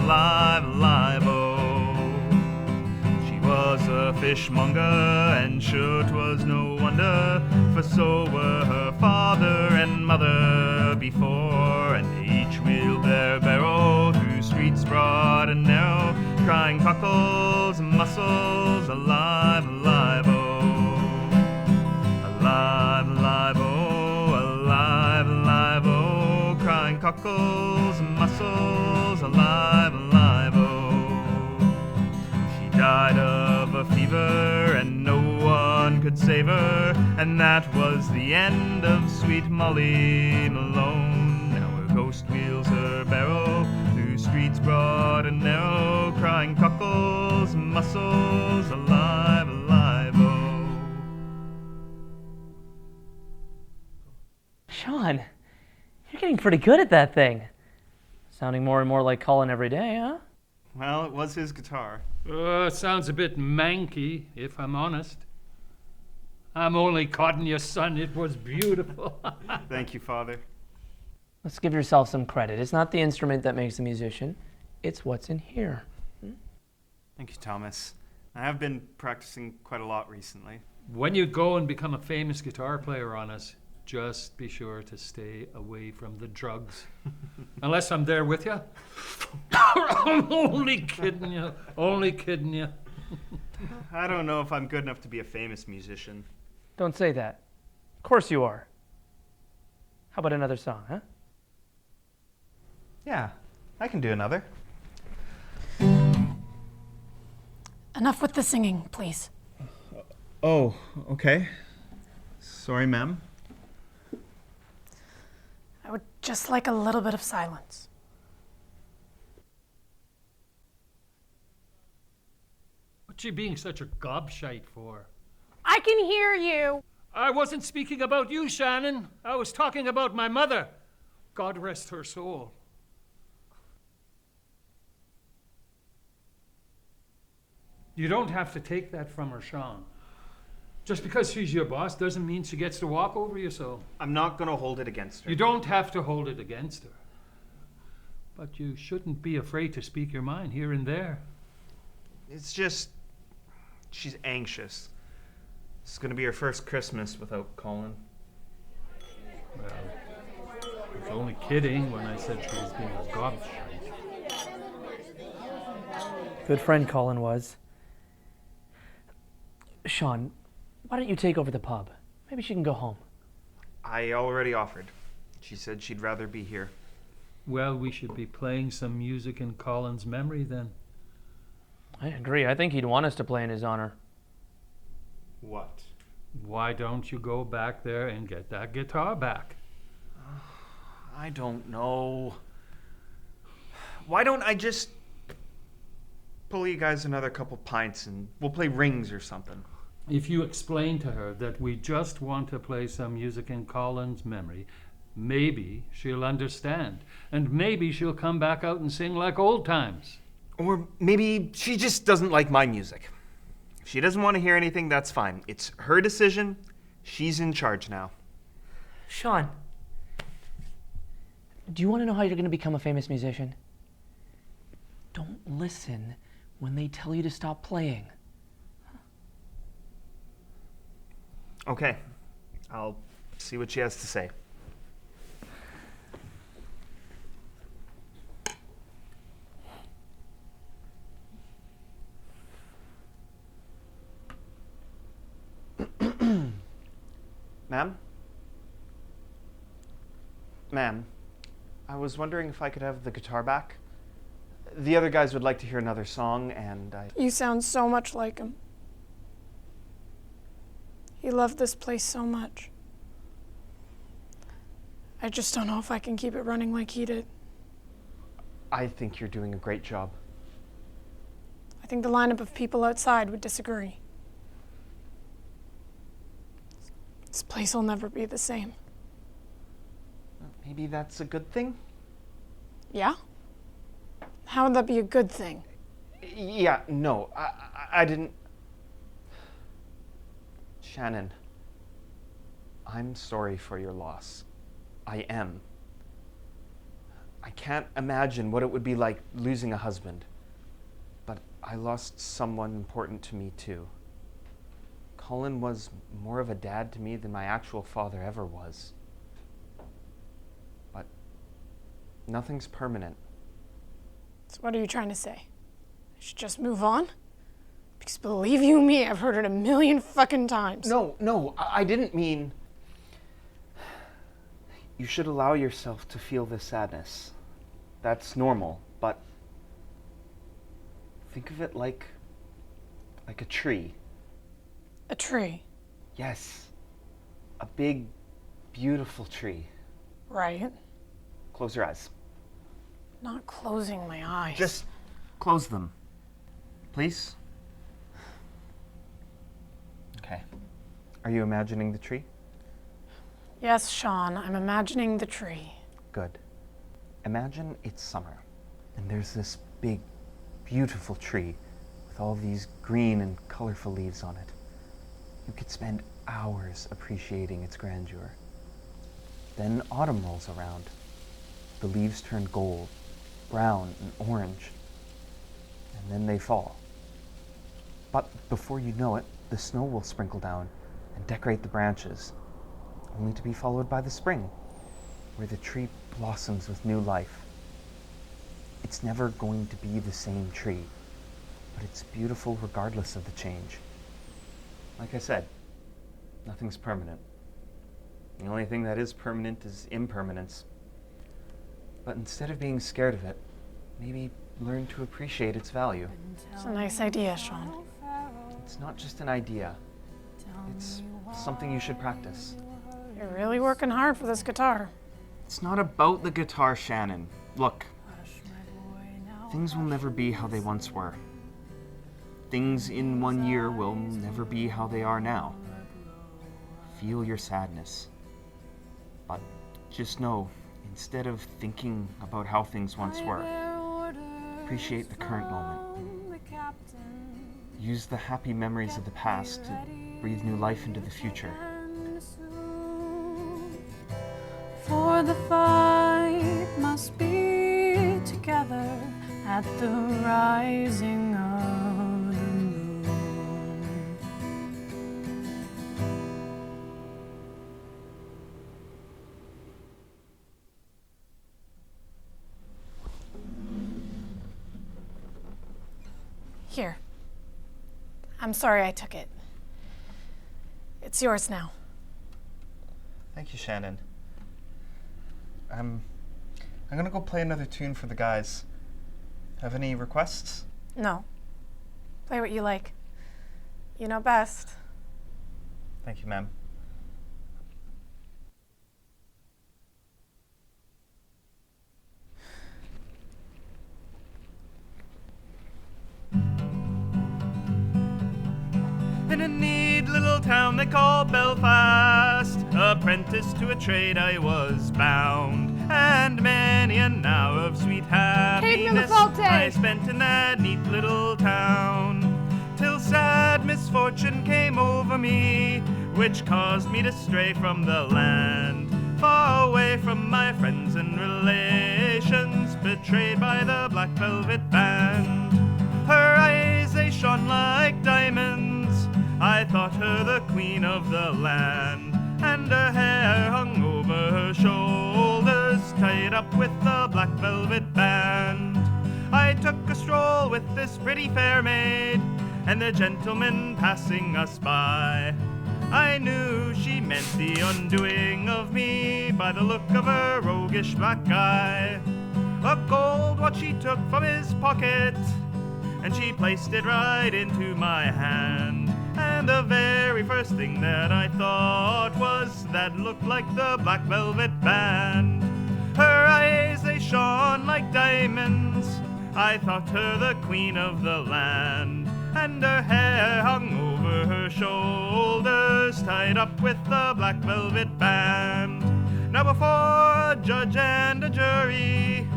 alive, alive, oh. She was a fishmonger, and sure 'twas no wonder, for so were her father and mother before, and each wheeled their barrow through streets broad and narrow, crying cockles, mussels, alive, alive, oh. Alive, alive, oh, alive, alive, oh, crying cockles, mussels, alive, alive, oh. She died of a fever, and no one could save her, and that was the end of sweet Molly Malone. Now her ghost wheels her barrow through streets broad and narrow, crying cockles, mussels, alive, alive, oh. Sean, you're getting pretty good at that thing. Sounding more and more like Colin every day, huh? Well, it was his guitar. Sounds a bit manky, if I'm honest. I'm only codding you, son. It was beautiful. Thank you, Father. Let's give yourself some credit. It's not the instrument that makes the musician, it's what's in here. Thank you, Thomas. I have been practicing quite a lot recently. When you go and become a famous guitar player on us, just be sure to stay away from the drugs. Unless I'm there with you. I'm only kidding you. Only kidding you. I don't know if I'm good enough to be a famous musician. Don't say that. Of course you are. How about another song, huh? Yeah, I can do another. Enough with the singing, please. Oh, okay. Sorry, ma'am. I would just like a little bit of silence. What's she being such a gobshite for? I can hear you. I wasn't speaking about you, Shannon. I was talking about my mother. God rest her soul. You don't have to take that from her, Sean. Just because she's your boss doesn't mean she gets to walk over you so. I'm not going to hold it against her. You don't have to hold it against her. But you shouldn't be afraid to speak your mind here and there. It's just, she's anxious. It's going to be her first Christmas without Colin. Well, I was only kidding when I said she was being a gobshite. Good friend Colin was. Sean, why don't you take over the pub? Maybe she can go home. I already offered. She said she'd rather be here. Well, we should be playing some music in Colin's memory then. I agree. I think he'd want us to play in his honor. What? Why don't you go back there and get that guitar back? I don't know. Why don't I just pull you guys another couple pints and we'll play rings or something? If you explain to her that we just want to play some music in Colin's memory, maybe she'll understand. And maybe she'll come back out and sing like old times. Or maybe she just doesn't like my music. If she doesn't want to hear anything, that's fine. It's her decision. She's in charge now. Sean, do you want to know how you're going to become a famous musician? Don't listen when they tell you to stop playing. Okay. I'll see what she has to say. Ma'am? Ma'am, I was wondering if I could have the guitar back. The other guys would like to hear another song, and I... You sound so much like him. He loved this place so much. I just don't know if I can keep it running like he did. I think you're doing a great job. I think the lineup of people outside would disagree. This place will never be the same. Maybe that's a good thing? Yeah? How would that be a good thing? Yeah, no, I didn't... Shannon, I'm sorry for your loss. I am. I can't imagine what it would be like losing a husband. But I lost someone important to me too. Colin was more of a dad to me than my actual father ever was. But nothing's permanent. So what are you trying to say? I should just move on? Because believe you me, I've heard it a million fucking times. No, I didn't mean... You should allow yourself to feel this sadness. That's normal, but think of it like a tree. A tree. Yes, a big, beautiful tree. Right. Close your eyes. Not closing my eyes. Just close them, please. Okay. Are you imagining the tree? Yes, Sean, I'm imagining the tree. Good. Imagine it's summer, and there's this big, beautiful tree with all these green and colorful leaves on it. You could spend hours appreciating its grandeur. Then autumn rolls around. The leaves turn gold, brown, and orange, and then they fall. But before you know it, the snow will sprinkle down and decorate the branches, only to be followed by the spring, where the tree blossoms with new life. It's never going to be the same tree, but it's beautiful regardless of the change. Like I said, nothing's permanent. The only thing that is permanent is impermanence. But instead of being scared of it, maybe learn to appreciate its value. It's a nice idea, Sean. It's not just an idea. It's something you should practice. You're really working hard for this guitar. It's not about the guitar, Shannon. Look, things will never be how they once were. Things in 1 year will never be how they are now. Feel your sadness. But just know, instead of thinking about how things once were, appreciate the current moment. Use the happy memories of the past to breathe new life into the future. For the fight must be together at the rising of the moon. Here. I'm sorry I took it. It's yours now. Thank you, Shannon. I'm gonna go play another tune for the guys. Have any requests? No. Play what you like. You know best. Thank you, ma'am. In a neat little town they call Belfast, apprentice to a trade I was bound, and many an hour of sweet happiness I spent in that neat little town, till sad misfortune came over me, which caused me to stray from the land, far away from my friends and relations, betrayed by the Black Velvet Band. Her eyes, they shone like diamonds, I thought her the queen of the land, and her hair hung over her shoulders, tied up with the black velvet band. I took a stroll with this pretty fair maid, and the gentleman passing us by, I knew she meant the undoing of me by the look of her roguish black eye. A gold watch she took from his pocket, and she placed it right into my hand. And the very first thing that I thought was that looked like the Black Velvet Band. Her eyes, they shone like diamonds, I thought her the queen of the land, and her hair hung over her shoulders, tied up with the Black Velvet Band. Now before a judge and a jury,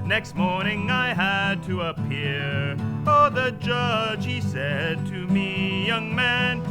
next morning I had to appear. Oh, the judge, he said to me, young man,